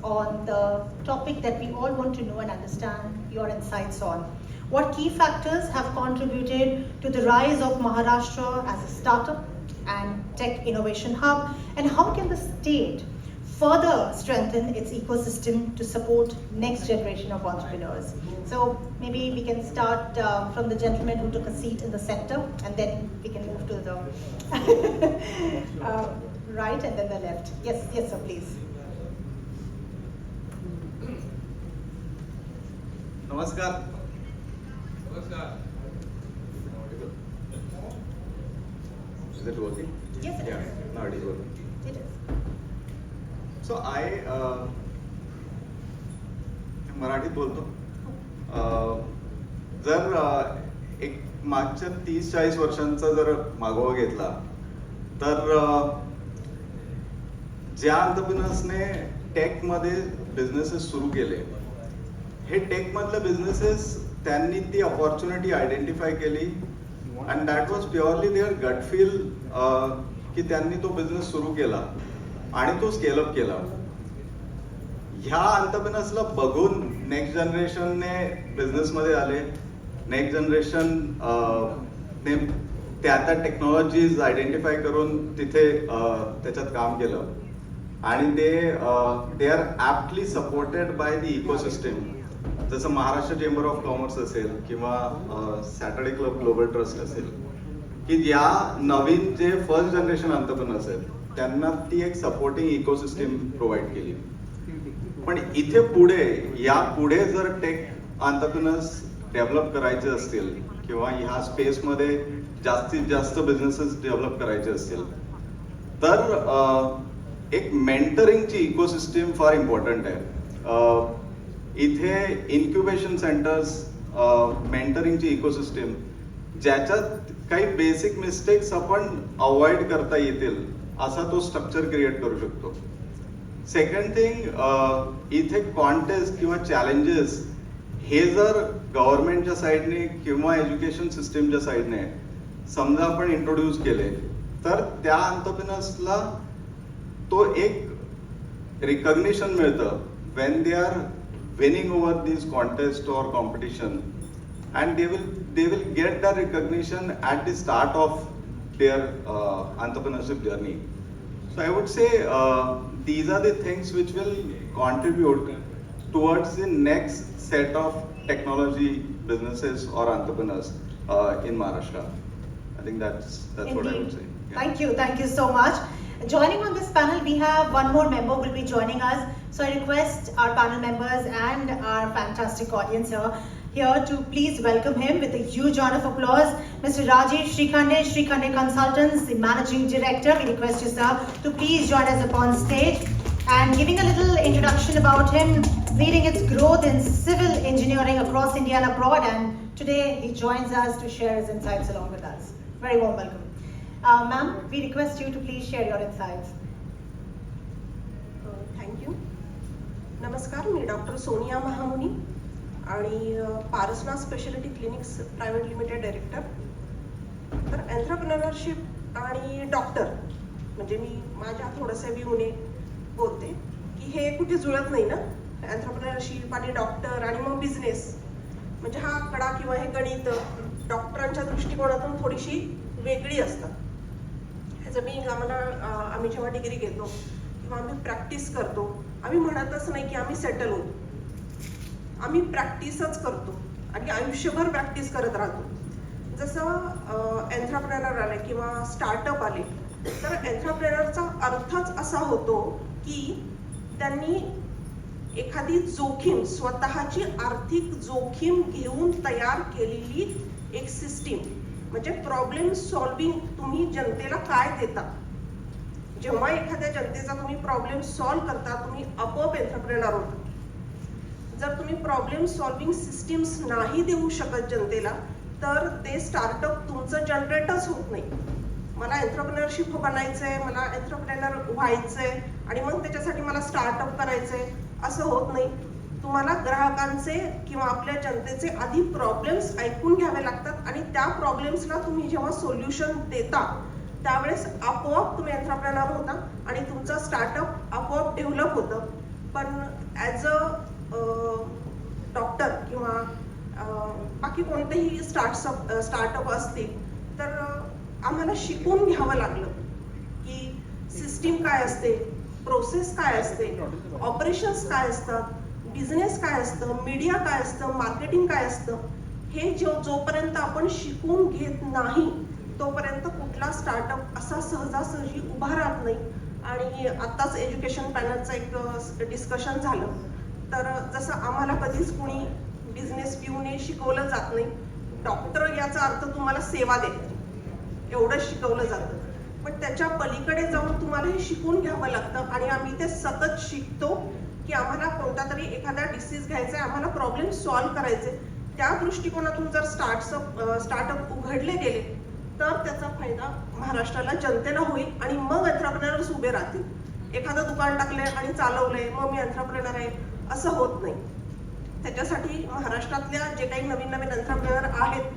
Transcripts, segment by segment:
on the topic that we all want to know and understand your insights on. What key factors have contributed to the rise of Maharashtra as a startup and tech innovation hub, and how can the state further strengthen its ecosystem to support next generation of entrepreneurs? So maybe we can start from the gentleman who took a seat in the center, and then we can move to the right and then the left. Yes, sir, please. Namaskar. Is it working? Yes, it is. Now it is working. It is. So मराठीत बोलतो. जर एक मागच्या 30-40 वर्षांचा जर मागोवा घेतला तर ज्या एंटरप्रेन्योर्सने टेक मध्ये बिझनेसेस सुरू केले, हे टेक मधले बिझनेसेस त्यांनी ती अपॉर्च्युनिटी आयडेंटिफाय केली and that was purely their gut feel की त्यांनी तो बिझनेस सुरू केला आणि तो स्केल अप केला. ह्या एंटरप्रेन्योर्सला बघून नेक्स्ट जनरेशनने बिझनेसमध्ये आले. नेक्स्ट जनरेशन ने त्या टेक्नॉलॉजीज आयडेंटिफाय करून तिथे त्याच्यात काम केलं आणि they are aptly supported by the ecosystem. जसं महाराष्ट्र चेंबर ऑफ कॉमर्स असेल किंवा सॅटर्डे क्लब ग्लोबल ट्रस्ट असेल, की या नवीन जे फर्स्ट जनरेशन एंटरप्रेन्योर्स आहेत त्यांना ती एक सपोर्टिंग इकोसिस्टम प्रोव्हाइड केली. पण इथे पुढे जर टेक एंटरप्रेन्योर्स डेव्हलप करायचे असतील किंवा ह्या स्पेसमध्ये जास्तीत जास्त बिझनेसेस डेव्हलप करायचे असतील तर एक मेंटरिंगची इकोसिस्टम फार इम्पॉर्टंट आहे. इथे इन्क्युबेशन सेंटर्स, मेंटरिंगची इकोसिस्टम ज्याच्यात काही बेसिक मिस्टेक्स आपण अवॉइड करता येतील असा तो स्ट्रक्चर क्रिएट करू शकतो. सेकंड थिंग, इथे कॉन्टेस्ट किंवा चॅलेंजेस हे जर गव्हर्नमेंटच्या साईडने किंवा एज्युकेशन सिस्टीमच्या साईडने समजा आपण इंट्रोड्यूस केले तर त्या एंटरप्रेन्योर्सला तो एक रिकॉग्निशन मिळतं when they are winning over these contests or competition, and they will get that recognition at the start of their entrepreneurship journey. So I would say these are the things which will contribute towards the next set of technology businesses or entrepreneurs in Maharashtra. I think that's Indeed. what I would say. Yeah. Thank you so much. Joining on this panel, we have one more member will be joining us. So I request our panel members and our fantastic audience here to please welcome him with a huge round of applause. Mr. Rajesh Srikhande Consultants, the Managing Director. We request you, sir, to please join us upon stage. And giving a little introduction about him, leading its growth in civil engineering across India and abroad. And today he joins us to share his insights along with us. Very warm welcome. Ma'am, we request you to please share your insights. Thank you. नमस्कार, मी doctor Sonia Mahamuni आणि Parasana speciality clinics private limited director. तर entrepreneurship आणि doctor म्हणजे मी माझ्या थोडंसं व्ह्यूने बोलते की हे कुठे जुळत नाही ना. एंटरप्रेन्योरशिप आणि डॉक्टर आणि मग बिझनेस म्हणजे हा कडा किंवा हे गणित डॉक्टरांच्या दृष्टिकोनातून थोडीशी वेगळी असतात. ह्याचं आम्ही जेव्हा डिग्री घेतो किंवा आम्ही प्रॅक्टिस करतो, आम्ही म्हणतच नाही की आम्ही सेटल होतो. आम्ही प्रॅक्टिसच करतो आणि आयुष्यभर प्रॅक्टिस करत राहतो. जसं एंटरप्रेनर आले किंवा स्टार्टअप आले तर एंटरप्रेनरचा अर्थच असा होतो की त्यांनी एखादी जोखीम, स्वतःची आर्थिक जोखीम घेऊन तयार केलेली एक सिस्टीम म्हणजे प्रॉब्लेम सॉल्विंग. तुम्ही जनतेला काय देता, जेव्हा एखाद्या जनतेचा तुम्ही प्रॉब्लेम सॉल्व्ह करता तुम्ही आपोआप एंटरप्रेनर होता. जर तुम्ही प्रॉब्लेम सॉल्विंग सिस्टीम्स नाही देऊ शकत जनतेला तर ते स्टार्टअप तुमचं जनरेटच होत नाही. मला एंटरप्रेनरशिप बनायचंय, मला एंटरप्रेनर व्हायचंय आणि मग त्याच्यासाठी मला स्टार्टअप करायचंय असं होत नाही. तुम्हाला ग्राहकांचे किंवा आपल्या जनतेचे आधी प्रॉब्लेम्स ऐकून घ्यावे लागतात आणि त्या प्रॉब्लेम्सला तुम्ही जेव्हा सोल्युशन देता त्यावेळेस आपोआप तुम्ही एंटरप्रेनर होता आणि तुमचं स्टार्टअप आपोआप डेव्हलप होतं. पण ॲज अ डॉक्टर किंवा बाकी कोणतेही स्टार्टअप असतील तर आम्हाला शिकून घ्यावं लागलं की सिस्टीम काय असते, प्रोसेस काय असते, ऑपरेशन्स काय असतात, बिझनेस काय असतं, मीडिया काय असतं, मार्केटिंग काय असतं. हे जोपर्यंत आपण शिकून घेत नाही तोपर्यंत कुठला स्टार्टअप असा सहजासहजी उभा राहत नाही. आणि आत्ताच एज्युकेशन पॅनलचं एक डिस्कशन झालं तर जसं आम्हाला कधीच कुणी बिझनेस पिऊने शिकवलं जात नाही. डॉक्टर याचा अर्थ तुम्हाला सेवा देते एवढं शिकवलं जातं, पण त्याच्या पलीकडे जाऊन तुम्हाला हे शिकून घ्यावं लागतं. आणि आम्ही ते सतत शिकतो की आम्हाला कोणता तरी एखादा डिसीज घ्यायचा आहे, आम्हाला प्रॉब्लेम सॉल्व्ह करायचे. त्या दृष्टिकोनातून जर स्टार्टअप उघडले गेले तर त्याचा फायदा महाराष्ट्राला जनतेला होईल आणि मग एंटरप्रेनर्स उभे राहतील. एखादं दुकान टाकलंय आणि चालवलंय मग मी एंटरप्रेनर आहे असं होत नाही. त्याच्यासाठी महाराष्ट्रातल्या जे काही नवीन नवीन एंटरप्रेनर आहेत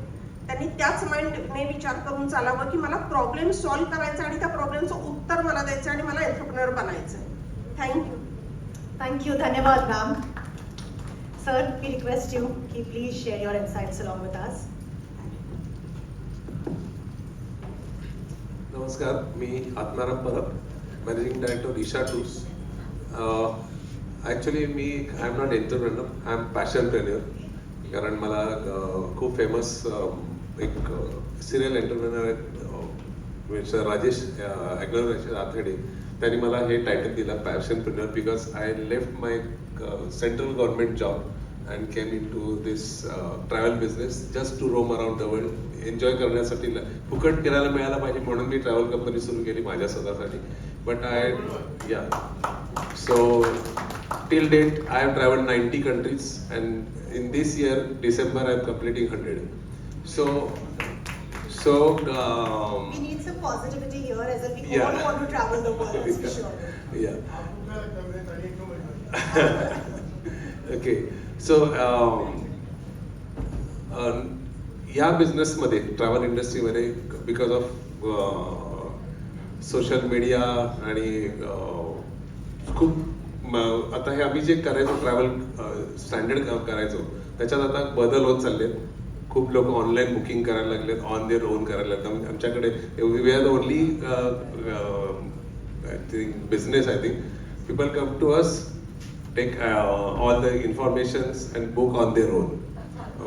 त्यांनी त्याच माइंडने विचार करून चालावं की मला प्रॉब्लेम सॉल्व्ह करायचा आणि त्या प्रॉब्लेमचं उत्तर मला द्यायचं आणि मला एंटरप्रेनर बनायचं. थँक्यू. Thank you, धन्यवाद ma'am. Sir, we request you कि please share your insights along with us. नमस्कार, मी Atmaram Parab, managing director Isha tours. Actually I am not entrepreneur, I am passionpreneur. कारण मला खूप फेमस एक सिरियल एंटरप्रेनर आहेत मिस्टर राजेश आथेडे, त्यांनी मला हे टायटल दिलं passionpreneur because I left my central government job and came into this travel business just to roam around the world, enjoy करण्यासाठी. फुकट फिरायला मिळायला पाहिजे म्हणून मी ट्रॅव्हल कंपनी सुरू केली माझ्या स्वतःसाठी. But so till date I have travelled 90 countries and in this year December I am completing 100. So We need some positivity here as if we all want to travel the world, that's for sure. Yeah. Okay. So या बिझनेसमध्ये travel इंडस्ट्रीमध्ये because of social media आणि खूप आता हे आम्ही जे करायचो travel standard करायचो त्याच्यात आता बदल होत चाललेत. खूप लोक ऑनलाईन बुकिंग करायला लागलेत, ऑन देअर ओन करायला लागतात. आमच्याकडे we are the only I think business, I think people come to us, take all the informations and book on their own.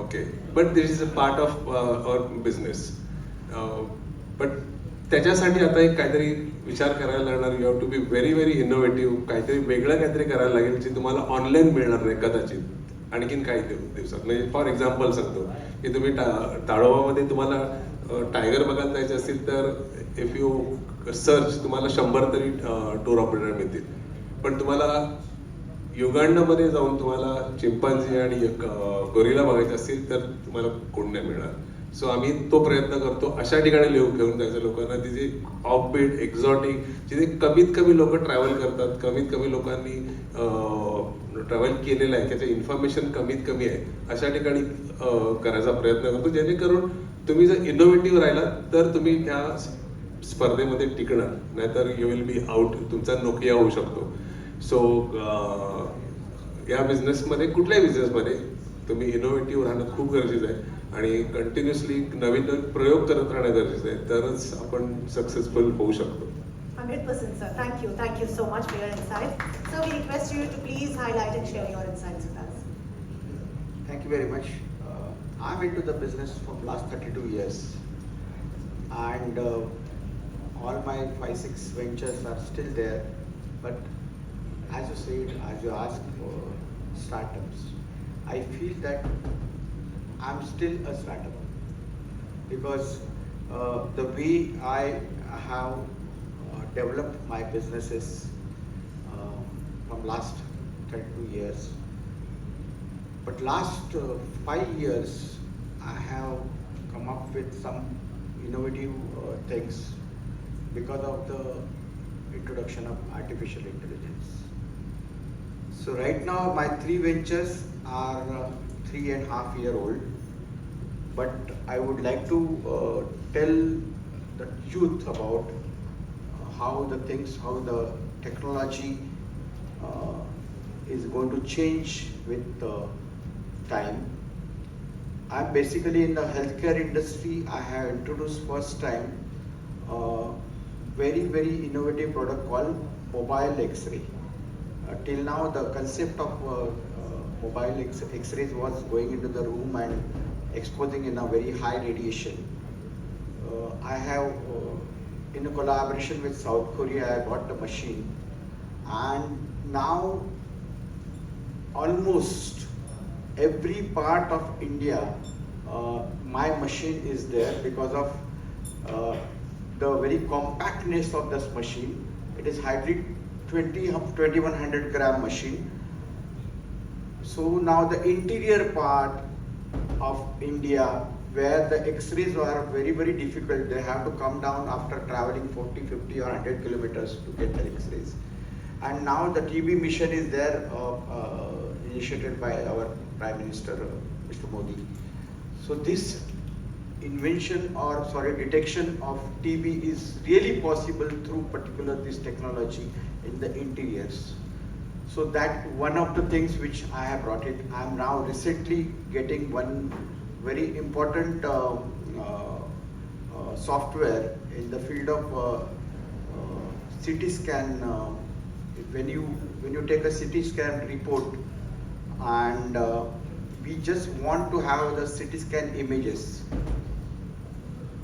Okay, but this is a part of our business. But त्याच्यासाठी आता एक काहीतरी विचार करायला लागणार. You have to be very very innovative. काहीतरी वेगळं काहीतरी करायला लागेल जे तुम्हाला ऑनलाईन मिळणार नाही कदाचित आणखीन काही दिवसात. म्हणजे फॉर एक्झाम्पल सांगतो की तुम्ही ताडोबामध्ये तुम्हाला टायगर बघायला जायचे असतील तर इफ यू सर्च तुम्हाला 100 तरी टूर ऑपरेटर मिळतील. पण तुम्हाला युगांडामध्ये जाऊन तुम्हाला चिंपांझी आणि गोरिला बघायचे असतील तर तुम्हाला कोण नाही मिळणार. सो आम्ही तो प्रयत्न करतो अशा ठिकाणी घेऊन जायचं लोकांना तिथे ऑफबीट एक्झॉटिक जिथे कमीत कमी लोक ट्रॅव्हल करतात, कमीत कमी लोकांनी ट्रॅव्हल केलेलं आहे, त्याचं इन्फॉर्मेशन कमीत कमी आहे, अशा ठिकाणी करायचा प्रयत्न करतो. जेणेकरून तुम्ही जर इनोव्हेटिव्ह राहिला तर तुम्ही त्या स्पर्धेमध्ये टिकणार, नाहीतर यू विल बी आउट, तुमचा नोकिया होऊ शकतो. सो या बिझनेसमध्ये कुठल्याही बिझनेसमध्ये तुम्ही इनोव्हेटिव्ह राहणं खूप गरजेचं आहे आणि कंटिन्युअसली नवीन नवीन प्रयोग करत राहणं गरजेचं आहे, तरच आपण सक्सेसफुल होऊ शकतो. 100% sir. Thank you so much for your insights. So we request you to please highlight and share your insights with us. Thank you very much. I'm into the business for the last 32 years and all my 5-6 ventures are still there, but as you said, as you asked for startups, I feel that I'm still a startup because the way I have developed my businesses from last 32 years. But last 5 years, I have come up with some innovative things because of the introduction of artificial intelligence. So right now, my 3 ventures are 3.5-year-old. But I would like to tell the youth about how the technology is going to change with time. I'm basically in the healthcare industry. I have introduced first time very innovative product called mobile X-ray. Till now the concept of mobile X-rays was going into the room and exposing in a very high radiation. I have in a collaboration with South Korea, I bought the machine, and now almost every part of India, my machine is there because of the very compactness of this machine. It is hardly 2100 gram machine. So now the interior part of India, where the X-rays are very difficult, they have to come down after traveling 40, 50 or 100 kilometers to get the X-rays. And now the TB mission is there, initiated by our Prime Minister, Mr. Modi. So this invention detection of TB is really possible through particular this technology in the interiors. So that one of the things which I have brought it. I am now recently getting one very important software in the field of CT scan. When you take a CT scan report and we just want to have the CT scan images.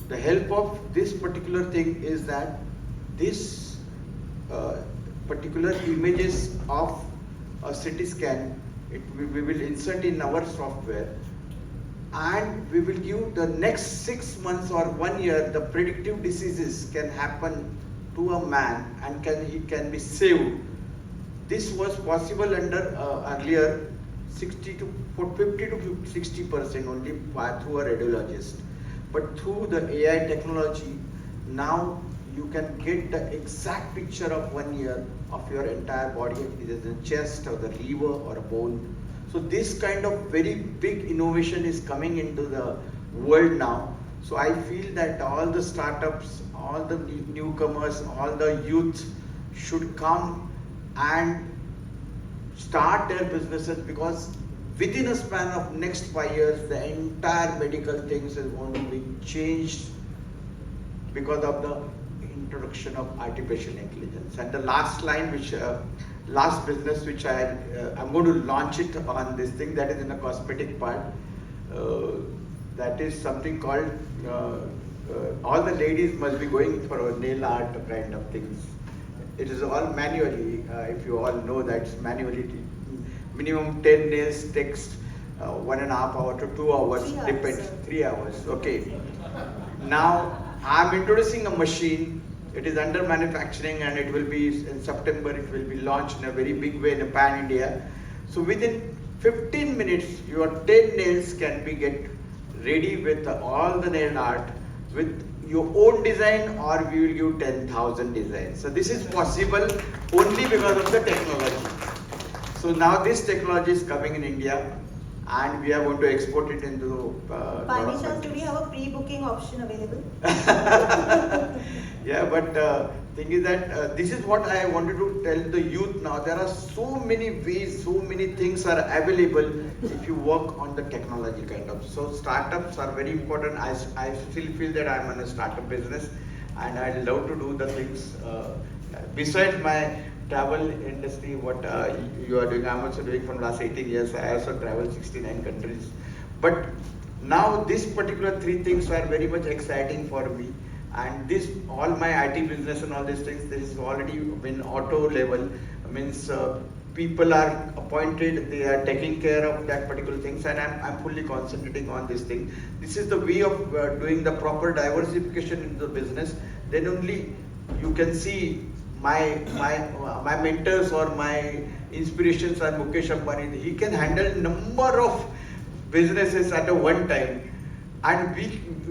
The help of this particular thing is that this particular images of a CT scan, we will insert in our software, and we will give the next 6 months or 1 year the predictive diseases can happen to a man and he can be saved. This was possible under earlier 50 to 60% only through a radiologist. But through the AI technology, now you can get the exact picture of 1 year of your entire body, either the chest or the liver or a bone. So this kind of very big innovation is coming into the world now. So I feel that all the startups, all the newcomers, all the youth should come and start their businesses, because within a span of next 5 years, the entire medical things is going to be changed because of the introduction of artificial intelligence. And the last line, last business which I'm going to launch it on this thing, that is in the cosmetic part. That is something called, all the ladies must be going for a nail art kind of things. It is all manually, if you all know that it's manually. Minimum 10 nails takes 1.5 hours to 2 hours, 3 hours, depends, sir. 3 hours, okay. Now, I'm introducing a machine. It is under manufacturing and it will be, in September, it will be launched in a very big way in pan-India. So within 15 minutes, your 10 nails can be get ready with all the nail art with your own design, or we will give 10,000 designs. So this is possible only because of the technology. So now this technology is coming in India and we are going to export it into By any chance, do we have a pre-booking option available? Yeah, but thing is that this is what I wanted to tell the youth now. There are so many ways, so many things are available if you work on the technology kind of. So startups are very important. I still feel that I'm in a startup business and I love to do the things. Besides my travel industry, what you are doing, I'm also doing from last 18 years. I also travel 69 countries. But now this particular 3 things are very much exciting for me. And this, all my IT business and all these things, this is already been auto level, means people are appointed, they are taking care of that particular things, and I'm fully concentrating on this thing. This is the way of doing the proper diversification in the business. Then only you can see my mentors or my inspirations are Mukesh Ambani. He can handle number of businesses at a one time. And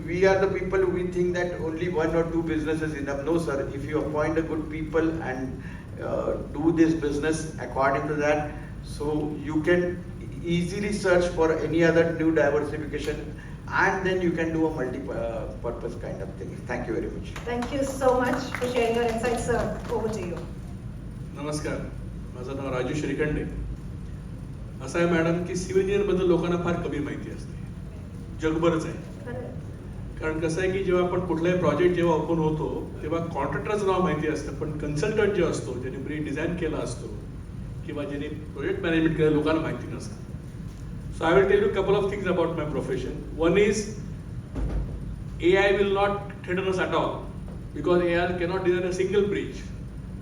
we are the people who we think that only 1 or 2 businesses enough. No sir, if you appoint a good people and do this business according to that, so you can easily search for any other new diversification, and then you can do a multi-purpose kind of thing. Thank you very much. Thank you so much for sharing your insights, sir. Over to you. नमस्कार, माझं नाव राजू श्रीखंडे. असं आहे madam की civil इंजिनिअरबद्दल लोकांना फार कमी माहिती असते, जगभरच आहे. कारण कसं आहे की जेव्हा आपण कुठलाही प्रोजेक्ट जेव्हा ओपन होतो तेव्हा कॉन्ट्रॅक्टरचं नाव माहिती असतं, पण कन्सल्टंट जे असतो ज्याने प्री डिझाईन केला असतो किंवा ज्याने प्रोजेक्ट मॅनेजमेंट केलं लोकांना माहिती नसतं. So I will tell you a couple of things about my profession. One is AI will not threaten us at all because AI cannot design a single bridge,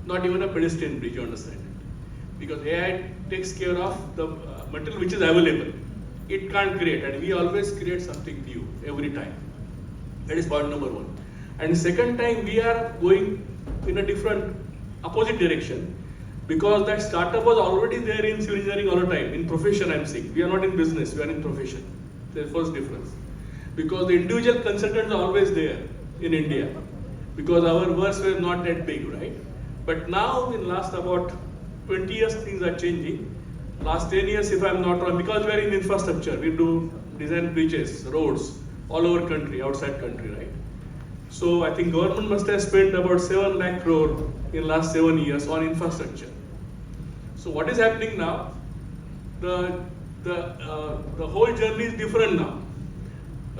not even a pedestrian bridge, you understand it? Because AI takes care of the material which is available. It can't create, and we always create something new every time. That is point number one. And second time we are going in a different opposite direction. Because that startup was already there in civil engineering all the time. In profession, I'm saying. We are not in business, we are in profession. There's first difference. Because the individual consultants are always there in India. Because our works were not that big, right? But now, in last about 20 years, things are changing. Last 10 years, if I'm not wrong, because we are in infrastructure, we do design bridges, roads, all over country, outside country, right? So I think government must have spent about 7 lakh crore in last 7 years on infrastructure. So what is happening now? The whole journey is different now.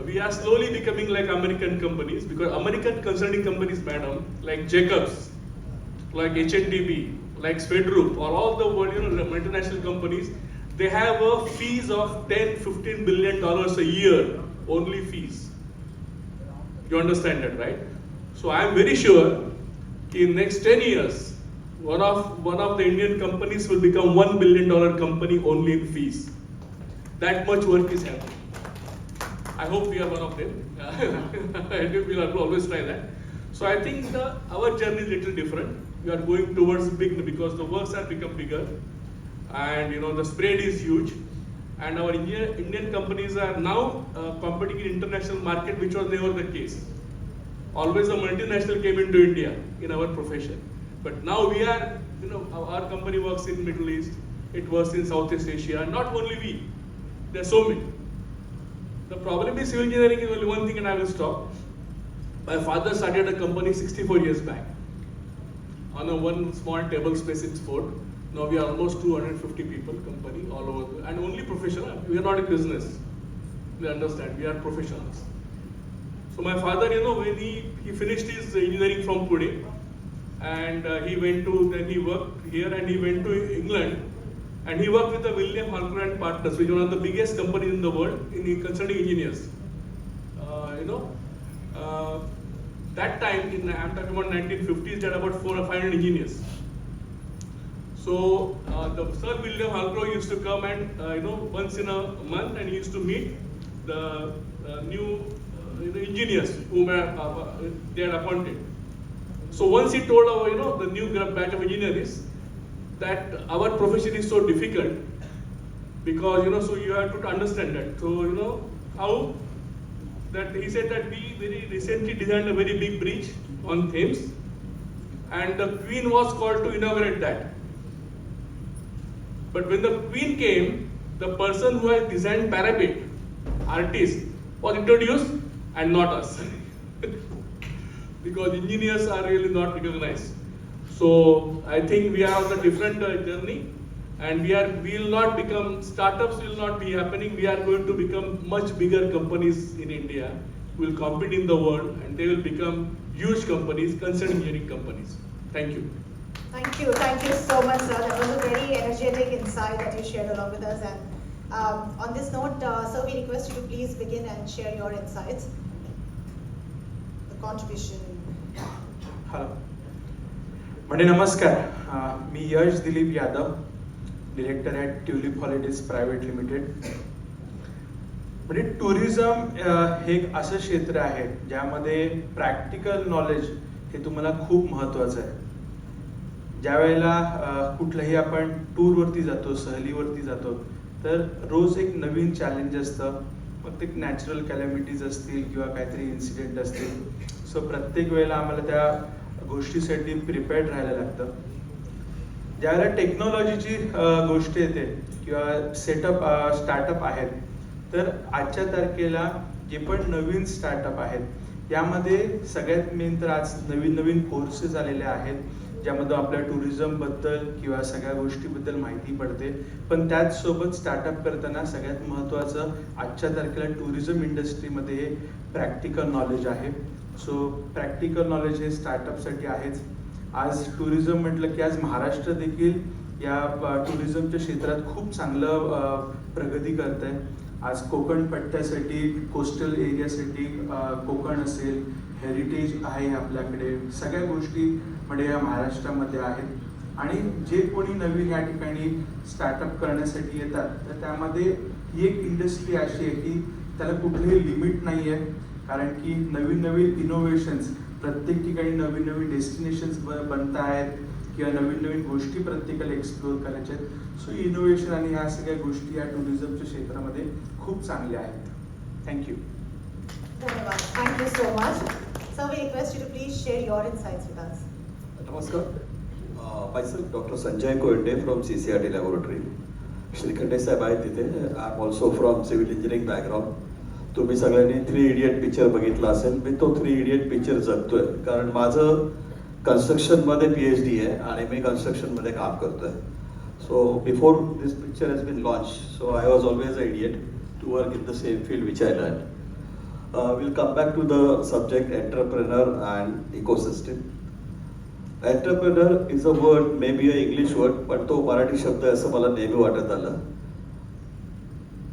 We are slowly becoming like American companies because American consulting companies, madam, like Jacobs, like HNDB, like Swedrup, or all the world, multinational companies, they have a fees of $10-15 billion a year, only fees. You understand that, right? So I am very sure in next 10 years, one of the Indian companies will become $1 billion company only in fees. That much work is happening. I hope we are one of them. I think we will always try that. So I think our journey is little different. We are going towards big because the works have become bigger, and the spread is huge. And our Indian companies are now competing in international market, which was never the case. Always a multinational came into India in our profession. But now we are, our company works in Middle East, it works in Southeast Asia, not only we, there are so many. The problem is civil engineering is only one thing, and I will stop. My father started a company 64 years back on a one small table space in Fort. Now we are almost 250 people, company all over, and only professional. We are not in business. We understand, we are professionals. So my father, when he finished his engineering from Pune, and then he worked here, and he went to England, and he worked with the William Halcro and Partners, which is one of the biggest companies in the world in consulting engineers. That time, I'm talking about 1950s, there had about 400 or 500 engineers. So the Sir William Halcro used to come and once in a month, and he used to meet the new engineers whom they had appointed. So once he told our the new batch of engineers that our profession is so difficult because so you have to understand that. So how that he said that we very recently designed a very big bridge on Thames, and the Queen was called to inaugurate that. But when the Queen came, the person who had designed parapet, artist, was introduced and not us. Because engineers are really not recognized. So I think we are on a different journey, and we will not become, startups will not be happening. We are going to become much bigger companies in India. We will compete in the world, and they will become huge companies, consulting engineering companies. Thank you. Thank you so much, sir. That was a very energetic insight that you shared along with us. And on this note, sir, we request you to please begin and share your insights, the contribution. Hello म्हणजे नमस्कार, मी Yash Dilip Yadav, director at Tulip Holidays private limited. म्हणजे tourism हे एक असं क्षेत्र आहे ज्यामध्ये प्रॅक्टिकल नॉलेज हे तुम्हाला खूप महत्त्वाचं आहे. ज्या वेळेला कुठलंही आपण टूरवरती जातो, सहलीवरती जातो, तर रोज एक नवीन चॅलेंज असतं. मग ते नॅचरल कॅलॅमिटीज असतील किंवा काहीतरी इन्सिडेंट असतील. सो प्रत्येक वेळेला आम्हाला त्या गोष्टीसाठी प्रिपेअर्ड राहायला लागतं. ज्यावेळेला टेक्नॉलॉजीची गोष्ट येते किंवा स्टार्टअप आहेत, तर आजच्या तारखेला जे पण नवीन स्टार्टअप आहेत यामध्ये सगळ्यात मेन तर आज नवीन कोर्सेस आलेले आहेत ज्यामध्ये आपल्या टुरिझमबद्दल किंवा सगळ्या गोष्टीबद्दल माहिती पडते. पण त्याचसोबत स्टार्टअप करताना सगळ्यात महत्त्वाचं आजच्या तारखेला टुरिझम इंडस्ट्रीमध्ये हे प्रॅक्टिकल नॉलेज आहे. सो प्रॅक्टिकल नॉलेज हे स्टार्टअपसाठी आहेच. आज टुरिझम म्हटलं की आज महाराष्ट्र देखील या टुरिझमच्या क्षेत्रात खूप चांगलं प्रगती करत आहे. आज कोकण पट्ट्यासाठी, कोस्टल एरियासाठी कोकण असेल, हेरिटेज आहे आपल्याकडे, सगळ्या गोष्टी म्हणजे या महाराष्ट्रामध्ये आहेत. आणि जे कोणी नवीन या ठिकाणी स्टार्टअप करण्यासाठी येतात तर त्यामध्ये ही एक इंडस्ट्री अशी आहे की त्याला कुठलंही लिमिट नाही आहे. कारण की नवीन नवीन इनोव्हेशन्स प्रत्येक ठिकाणी, नवीन नवीन डेस्टिनेशन्स बनत आहेत किंवा नवीन नवीन गोष्टी प्रत्येकाला एक्सप्लोअर करायच्या आहेत. सो इनोव्हेशन आणि ह्या सगळ्या गोष्टी या टुरिझमच्या क्षेत्रामध्ये खूप चांगल्या आहेत. थँक्यू. धन्यवाद. Thank you so much. Sir, we request you to please share your insights with us. Namaskar. Myself Dr. Sanjay Koende from CCRT Laboratory. Shrikhande साहेब आहेत तिथे. I am also from civil engineering background. तुम्ही सगळ्यांनी 3 idiot picture बघितला असेल. मी तो 3 idiot picture जगतोय कारण माझं कन्स्ट्रक्शनमध्ये PhD आहे आणि मी कन्स्ट्रक्शनमध्ये काम करतोय. So before this picture has been launch, so I was always a idiot to work in the same field which I learn. We'll come back to the subject entrepreneur and ecosystem. Entrepreneur is a word, maybe a English word, पण तो मराठी शब्द आहे असं मला नेहमी वाटत आलं.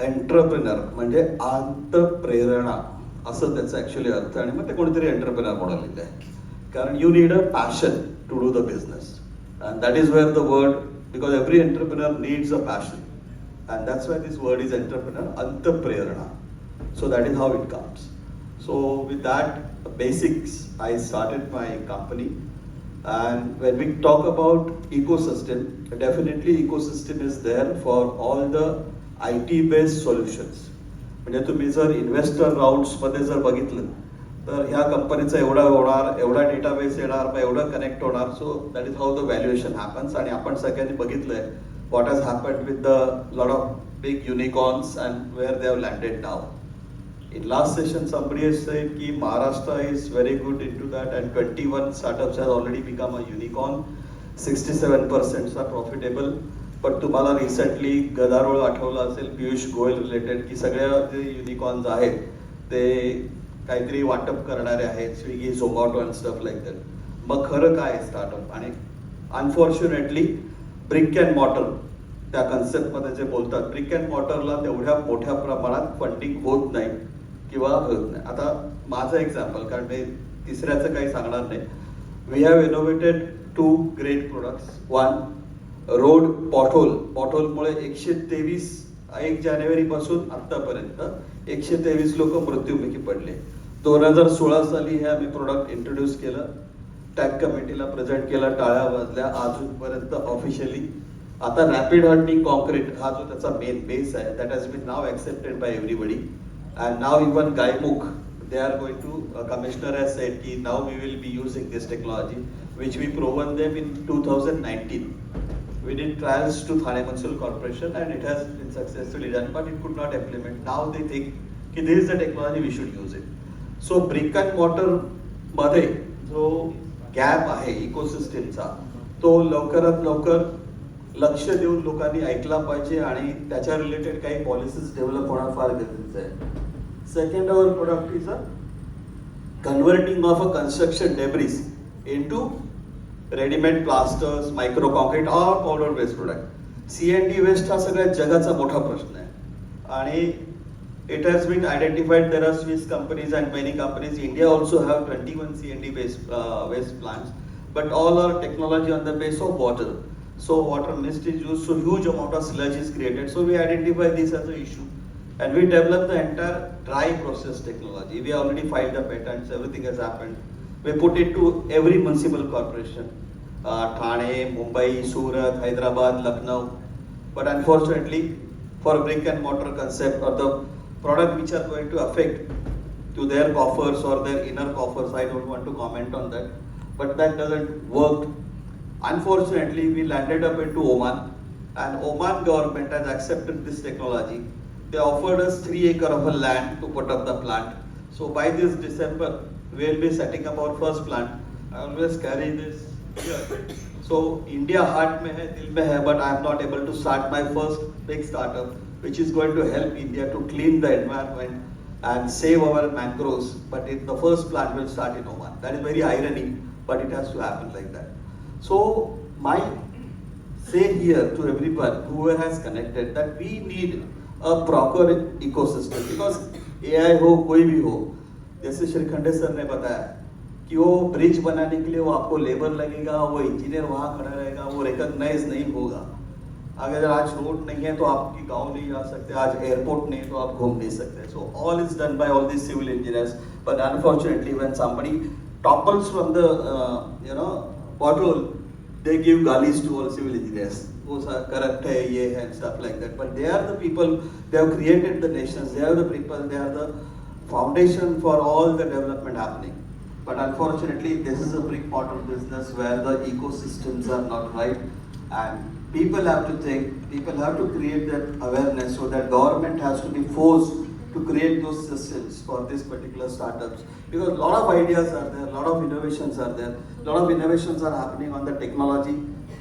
Entrepreneur म्हणजे अंतप्रेरणा असं त्याचा ऍक्च्युअली अर्थ, आणि मग ते कोणीतरी एंटरप्रेनर म्हणून लिहिलं आहे. कारण you need a passion to do the business and that is where the word, because every entrepreneur needs a passion and that's why this word is entrepreneur, अंतप्रेरणा. So that is how it comes. So with that basics, I started my company. And when we talk about ecosystem, definitely ecosystem is there for all the IT-based solutions. म्हणजे तुम्ही जर investor राऊंड्समध्ये जर बघितलं तर ह्या कंपनीचा एवढा होणार, एवढा डेटाबेस येणार, मग एवढं कनेक्ट होणार. So that is how the valuation happens. आणि आपण सगळ्यांनी बघितलंय what has happened with the lot of big unicorns and where they have landed now. In last session, somebody has said that Maharashtra is very good into that, and 21 startups have already become a unicorn. 67% are profitable. But तुम्हाला recently गदारोळ आठवला असेल Piyush Goyal related की सगळ्या जे unicorns आहेत ते काहीतरी वाटप करणारे आहेत, Swiggy, Zomato and stuff like that. मग खरं काय स्टार्टअप? आणि अनफॉर्च्युनेटली ब्रिक अँड मॉर्टर त्या कन्सेप्टमध्ये जे बोलतात, ब्रिक अँड मॉर्टरला तेवढ्या मोठ्या प्रमाणात फंडिंग होत नाही किंवा होत नाही. आता माझं एक्झाम्पल, कारण मी तिसऱ्याचं काही सांगणार नाही. We have innovated 2 great products. One, road pothole. पॉटहोलमुळे 123 1 जानेवारीपासून आत्तापर्यंत 123 लोक मृत्युमुखी पडले. 2016 साली हे आम्ही प्रोडक्ट इंट्रोड्यूस केलं, टॅग कमिटीला प्रेझेंट केलं, टाळ्या वाजल्या. अजूनपर्यंत ऑफिशियली आता रॅपिड हार्डनिंग कॉन्क्रीट हा जो त्याचा मेन बेस आहे, that has been now accepted by everybody. And now even Gaimukh, they are going to, commissioner has said ki now we will be using this technology, which we proven them in 2019. We did trials to Thane Municipal Corporation and it has been successfully done, but it could not implement. Now they think ki this is the technology, we should use it. So brick and mortar मध्ये जो gap आहे इकोसिस्टमचा, तो लवकरात लवकर लक्ष देऊन लोकांनी ऐकला पाहिजे आणि त्याच्या रिलेटेड काही पॉलिसीज डेव्हलप होणं फार गरजेचं आहे. Second, our product is a converting of a construction debris into ready-made plasters, micro concrete or powder-based product. C&D waste हा सगळ्यात जगाचा मोठा प्रश्न आहे आणि it has been identified. There are Swiss companies and many companies. India also have 21 C&D based waste plants, but all are technology on the base of water. So water mist is used, so huge amount of sludge is created. So we identify this as an issue. And we developed the entire dry process technology. We already filed the patents, everything has happened. We put it to every municipal corporation, Thane, Mumbai, Surat, Hyderabad, Lucknow. But unfortunately, for brick and mortar concept or the product which are going to affect to their coffers or their inner coffers, I don't want to comment on that. But that doesn't work. Unfortunately, we landed up into Oman, and Oman government has accepted this technology. They offered us 3 acres of a land to put up the plant. So by this December, we will be setting up our first plant. I always carry this So India heart में है, दिल में है, but I am not able to start my first big startup, which is going to help India to clean the environment and save our mangroves. But the first plant will start in Oman. That is very irony, but it has to happen like that. So my say here to everyone who has connected that we need a proper ecosystem, because AI हो कोई भी हो, जैसे Shrikhande sir ने बताया कि वो bridge बनाने के लिए वो आपको लेबर लगेगा, वो इंजीनियर वहाँ खड़ा रहेगा, वो रिकॉग्नाइज नहीं होगा. अगर आज रोड नहीं है तो आपकी गांव नहीं जा सकते, आज एयरपोर्ट नहीं है तो आप घूम नहीं सकते. So all is done by all these civil engineers, but unfortunately when somebody topples from the bottle, they give galis to all civil engineers. वो corrupt है, ये है, stuff like that. But they are the people, they have created the nations, they are the people, they are the foundation for all the development happening. But unfortunately, this is a brick model business where the ecosystems are not right, and people have to think, people have to create that awareness, so that government has to be forced to create those systems for these particular startups. Because a lot of ideas are there, a lot of innovations are there, a lot of innovations are happening on the technology,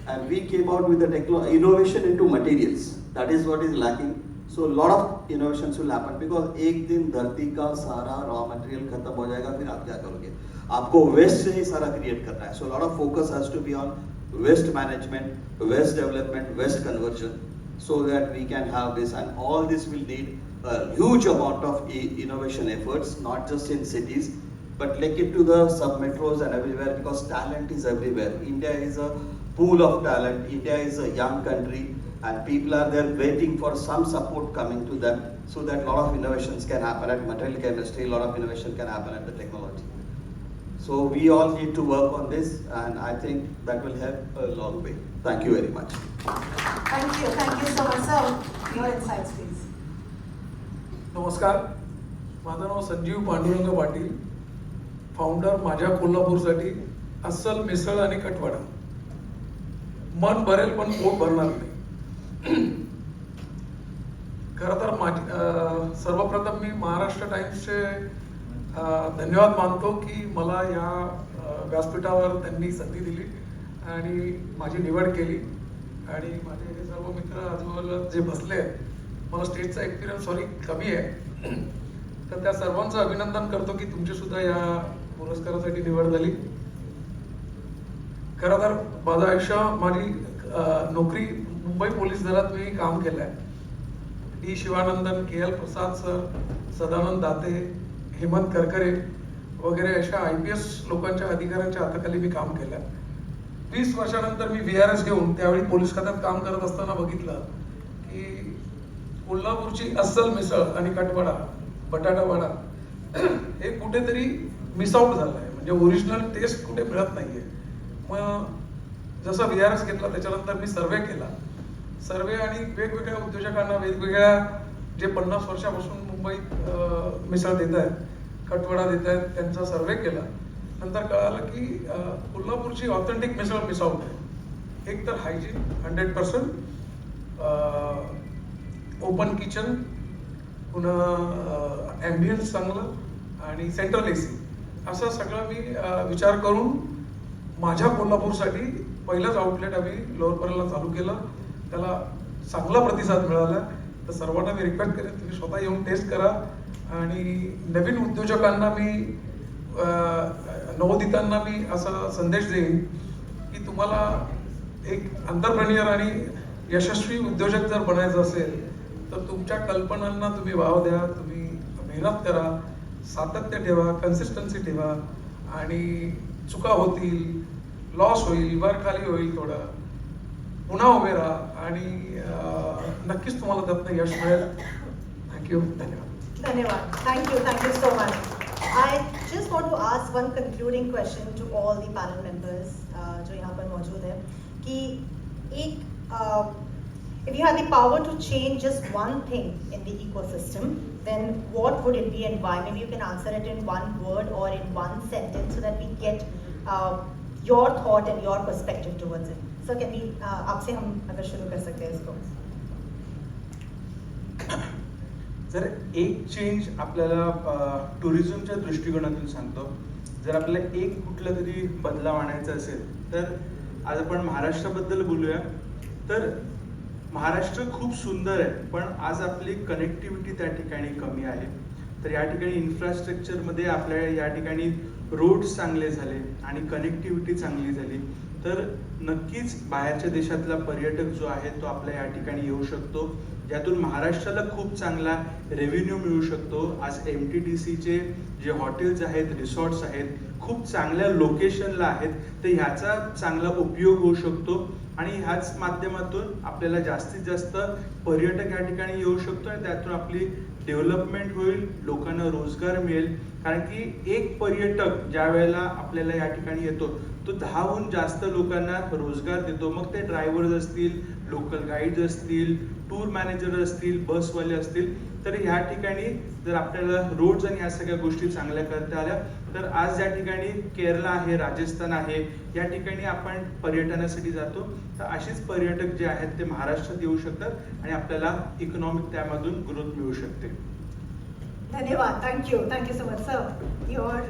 and we came out with the innovation into materials. That is what is lacking. So a lot of innovations will happen, because एक दिन धरती का सारा raw material खत्म हो जाएगा, फिर आप क्या करोगे? आपको वेस्ट से ही सारा क्रिएट करना है. So a lot of focus has to be on waste management, waste development, waste conversion, so that we can have this, and all this will need a huge amount of innovation efforts, not just in cities, but like it to the sub-metros and everywhere, because talent is everywhere. India is a pool of talent. India is a young country, and people are there waiting for some support coming to them, so that a lot of innovations can happen at material chemistry, a lot of innovation can happen at the technology. So we all need to work on this, and I think that will help a long way. Thank you very much. Thank you so much, sir. Your insights, please. नमस्कार, माझं नाव Sanjeev Pandurang Patil, founder माझ्या कोल्हापूरसाठी अस्सल मिसळ आणि कटवडा. मन भरेल पण pot भरणार नाही. खरं तर सर्वप्रथम मी महाराष्ट्र टाइम्सचे धन्यवाद मानतो की मला या व्यासपीठावर त्यांनी संधी दिली आणि माझी निवड केली. आणि माझे हे सर्व मित्र आजूबाजूला जे बसले आहेत, मला स्टेजचा एक्सपिरियन्स कमी आहे, तर त्या सर्वांचं अभिनंदन करतो की तुमची सुद्धा या पुरस्कारासाठी निवड झाली. खरं तर माझं आयुष्य, माझी नोकरी मुंबई पोलीस दलात मी काम केलंय. डी शिवानंदन, KL प्रसाद सर, सदानंद दाते, हेमंत करकरे वगैरे अशा IPS लोकांच्या अधिकाऱ्यांच्या हाताखाली मी काम केलंय. 20 वर्षानंतर मी VRS घेऊन त्यावेळी पोलीस खात्यात काम करत असताना बघितलं की कोल्हापूरची अस्सल मिसळ आणि कटवडा, बटाटा वडा हे कुठेतरी मिस आउट झालंय, म्हणजे ओरिजिनल टेस्ट कुठे मिळत नाहीये. मग जसा VRS घेतला त्याच्यानंतर मी सर्वे केला. सर्वे आणि वेगवेगळ्या उद्योजकांना, वेगवेगळ्या जे 50 वर्षापासून मुंबईत मिसळ देत आहेत, कटवडा देत आहेत, त्यांचा सर्वे केला. नंतर कळालं की कोल्हापूरची ऑथेंटिक मिसळ मिस आउट आहे. एक तर हायजीन 100%, ओपन किचन, पुन्हा ॲम्बियन्स चांगलं आणि सेंट्रल AC, असं सगळं मी विचार करून माझ्या कोल्हापूरसाठी पहिलंच आउटलेट आम्ही लोअर परेलला चालू केलं. त्याला चांगला प्रतिसाद मिळाला. तर सर्वांना मी रिक्वेस्ट करेन, तुम्ही स्वतः येऊन टेस्ट करा. आणि नवीन उद्योजकांना मी, नवोदितांना मी असा संदेश देईन की तुम्हाला एक एंटरप्रेन्युअर आणि यशस्वी उद्योजक जर बनायचं असेल तर तुमच्या कल्पनांना तुम्ही वाव द्या, तुम्ही मेहनत करा, सातत्य ठेवा, कन्सिस्टन्सी ठेवा. आणि चुका होतील, लॉस होईल, वर खाली होईल, थोडं पुन्हा उभे राहा आणि नक्कीच तुम्हाला त्यातनं यश मिळेल. थँक्यू. धन्यवाद. Thank you so much. I just want to ask one concluding question to all the panel members जो यहाँ पर मौजूद है कि if you had the power to change just one thing in the ecosystem, then what would it be and why? Maybe you can answer it in one word or in one sentence so that we get your thought and your perspective towards it. So can we आपसे हम अगर शुरू कर सकते हैं इसको. जर एक चेंज आपल्याला टुरिझमच्या दृष्टिकोनातून सांगतो, जर आपल्याला एक कुठलं तरी बदलाव आणायचा असेल तर आज आपण महाराष्ट्राबद्दल बोलूया. तर महाराष्ट्र खूप सुंदर आहे, पण आज आपली कनेक्टिव्हिटी त्या ठिकाणी कमी आहे. तर या ठिकाणी इन्फ्रास्ट्रक्चरमध्ये आपल्या या ठिकाणी रोड्स चांगले झाले आणि कनेक्टिव्हिटी चांगली झाली तर नक्कीच बाहेरच्या देशातला पर्यटक जो आहे तो आपल्या या ठिकाणी येऊ शकतो, ज्यातून महाराष्ट्राला खूप चांगला रेव्हेन्यू मिळू शकतो. आज MTDCचे जे हॉटेल्स आहेत, रिसॉर्ट्स आहेत, खूप चांगल्या लोकेशनला आहेत, तर ह्याचा चांगला उपयोग होऊ शकतो आणि ह्याच माध्यमातून आपल्याला जास्तीत जास्त पर्यटक या ठिकाणी येऊ शकतो आणि त्यातून आपली डेव्हलपमेंट होईल, लोकांना रोजगार मिळेल. कारण की एक पर्यटक ज्या वेळेला आपल्याला या ठिकाणी येतो तो 10हून जास्त लोकांना रोजगार देतो. मग ते ड्रायव्हर्स असतील, लोकल गाईड्स असतील, टूर मॅनेजर असतील, बसवाले असतील. तर ह्या ठिकाणी जर आपल्याला रोड्स आणि ह्या सगळ्या गोष्टी चांगल्या करता आल्या तर आज या ठिकाणी केरला आहे, राजस्थान आहे, या ठिकाणी आपण पर्यटनासाठी जातो. तर अशीच पर्यटक जे आहेत ते महाराष्ट्रात येऊ शकतात आणि आपल्याला इकॉनॉमिक त्यामधून ग्रोथ मिळू शकते. धन्यवाद. Thank you so much sir. Your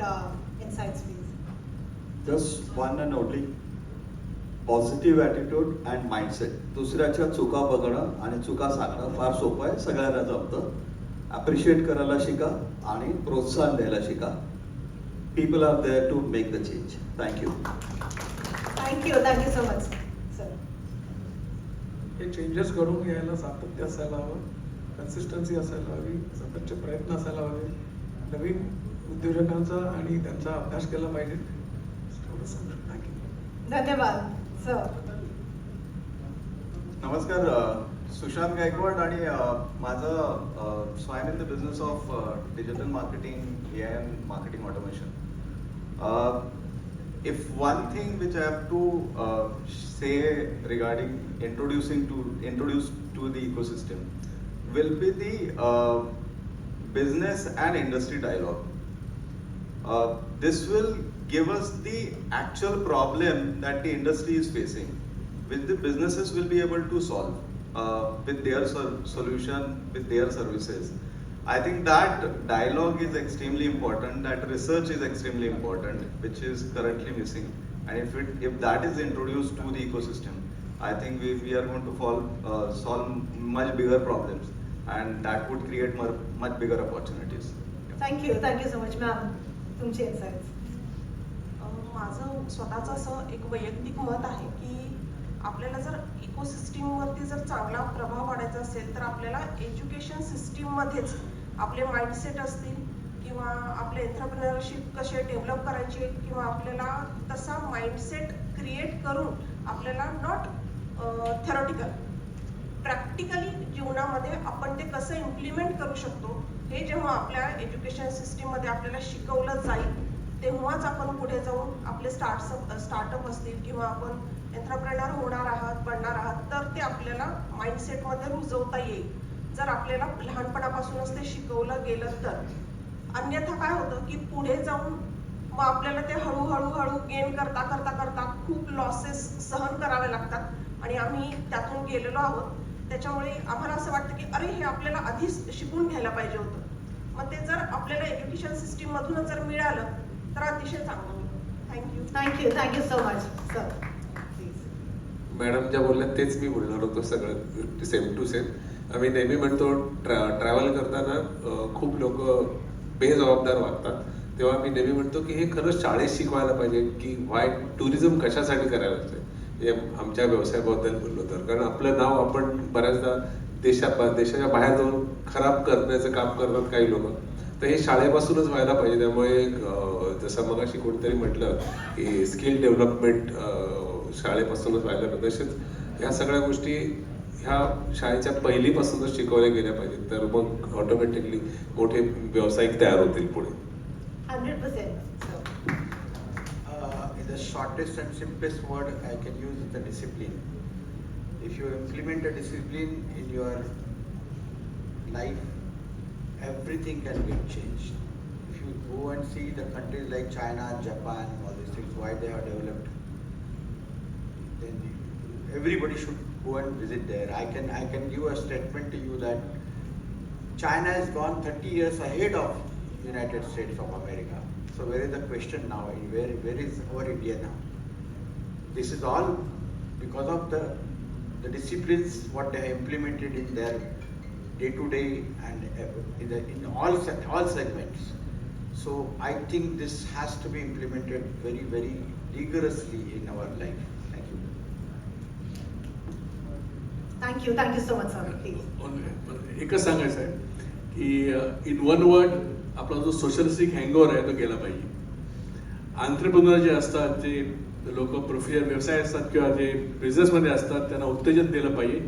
insights please. Just one and only positive attitude and mindset. दुसऱ्याच्या चुका बघणं आणि चुका सांगणं फार सोपं आहे, सगळ्यांना जमतं. ॲप्रिशिएट करायला शिका आणि प्रोत्साहन द्यायला शिका. People are there to make the change. Thank you so much sir. हे चेंजेस घडून घ्यायला सातत्य असायला हवं, कन्सिस्टन्सी असायला हवी, सततचे प्रयत्न असायला हवे, नवीन उद्योजकांचा आणि त्यांचा अभ्यास केला पाहिजे. धन्यवाद सर. नमस्कार, सुशांत गायकवाड आणि माझं so I am in the business of digital marketing, AI and marketing automation. If one thing which I have to say regarding introduce to the ecosystem will be the business and industry dialogue. This will give us the actual problem that the industry is facing, which the businesses will be able to solve with their solution, with their services. I think that dialogue is extremely important, that research is extremely important, which is currently missing. And if that is introduced to the ecosystem, I think we are going to solve much bigger problems, and that would create much bigger opportunities. Thank you so much ma'am. तुमचे insights. माझं स्वतःचं असं एक वैयक्तिक मत आहे की आपल्याला जर इकोसिस्टीमवरती जर चांगला प्रभाव पाडायचा असेल तर आपल्याला एज्युकेशन सिस्टीममध्येच आपले माइंडसेट असतील किंवा आपले एंटरप्रेन्योरशिप कसे डेव्हलप करायचे किंवा आपल्याला तसा माइंडसेट क्रिएट करून आपल्याला नॉट थेरॉटिकल प्रॅक्टिकली जीवनामध्ये आपण ते कसं इम्प्लिमेंट करू शकतो हे जेव्हा आपल्या एज्युकेशन सिस्टीममध्ये आपल्याला शिकवलं जाईल तेव्हाच आपण पुढे जाऊन आपले स्टार्टअप असतील किंवा आपण एंटरप्रेनर होणार आहात, बनणार आहात तर ते आपल्याला माइंडसेटमध्ये रुजवता येईल जर आपल्याला लहानपणापासूनच ते शिकवलं गेलं तर. अन्यथा काय होतं की पुढे जाऊन मग आपल्याला ते हळूहळू गेन करता खूप लॉसेस सहन करावे लागतात आणि आम्ही त्यातून गेलेलो आहोत. त्याच्यामुळे आम्हाला असं वाटतं की अरे हे आपल्याला आधीच शिकून घ्यायला पाहिजे होतं. मग ते जर आपल्याला एज्युकेशन सिस्टीम मधूनच जर मिळालं तर अतिशय चांगलं होतं. Thank you so much sir. Madam ज्या बोलल्या तेच मी बोलणार होतो, सगळं सेम टू सेम. आम्ही नेहमी म्हणतो ट्रॅव्हल करताना खूप लोक बेजबाबदार वागतात, तेव्हा मी नेहमी म्हणतो की हे खरंच शाळेत शिकवायला पाहिजे की व्हाय टुरिझम कशासाठी करायला लागतं. हे आमच्या व्यवसायाबद्दल बोललो तर, कारण आपलं नाव आपण बऱ्याचदा देशाच्या बाहेर जाऊन खराब करण्याचं काम करतात काही लोक, तर हे शाळेपासूनच व्हायला पाहिजे. त्यामुळे जसं मगाशी कोणीतरी म्हटलं की स्किल डेव्हलपमेंट शाळेपासूनच व्हायला पाहिजे, तसेच ह्या सगळ्या गोष्टी ह्या शाळेच्या पहिलीपासूनच शिकवल्या गेल्या पाहिजेत, तर मग ऑटोमॅटिकली मोठे व्यावसायिक तयार होतील पुढे. 100%. In the shortest and simplest word I can use is the discipline. If you implement a discipline in your life, everything can get changed. If you go and see the countries like China, Japan, all these things, why they are developed, then everybody should go and visit there. I can give a statement to you that China has gone 30 years ahead of United States of America. So where is the question now? Where is our India now? this is all because of the disciplines what they have implemented in their day-to-day and in all segments. So I think this has to be implemented very, very rigorously in our life. Thank you. Thank you so much, sir. Please. एकच सांगायचं आहे की in one word आपला जो socialistic hangover आहे तो गेला पाहिजे. आंतरप्रिनर जे असतात, जे लोक प्रोफेशनल व्यवसाय असतात किंवा जे बिझनेसमध्ये असतात, त्यांना उत्तेजन दिलं पाहिजे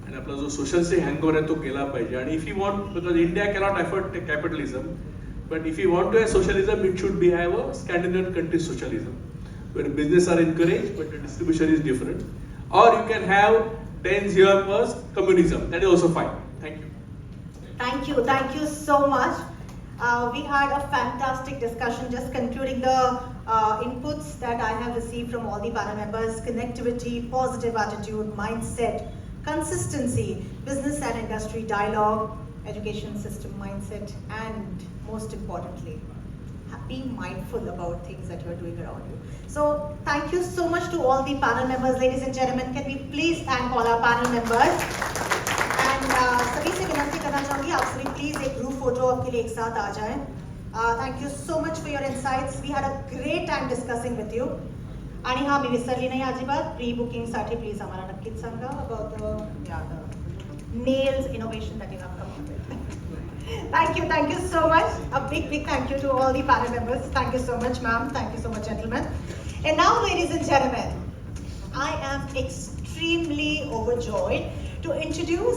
आणि आपला जो सोशलिस्टिक हँगओव्हर आहे तो गेला पाहिजे. आणि if you want, because India cannot afford capitalism, but if you want to have socialism, it should be have a Scandinavian country socialism, where business are encouraged, but the distribution is different. Or you can have 10 years first communism. That is also fine. Thank you. Thank you so much. We had a fantastic discussion. Just concluding the inputs that I have received from all the panel members: connectivity, positive attitude, mindset, consistency, business and industry dialogue, education system mindset, and most importantly, be mindful about things that you are doing around you. So thank you so much to all the panel members. Ladies and gentlemen, can we please thank all our panel members? And सभी से विनती करना चाहूँगी, आप सभी please एक group photo के लिए एक साथ आ जाएं. Thank you so much for your insights. We had a great time discussing with you. आणि हा मी विसरली नाही अजिबात, प्री बुकिंग साठी प्लीज आम्हाला नक्कीच सांगा about the nails innovation that you have come up with. Thank you so much. A big thank you to all the panel members. Thank you so much, ma'am. Thank you so much, gentlemen. And now, ladies and gentlemen, I am extremely overjoyed to introduce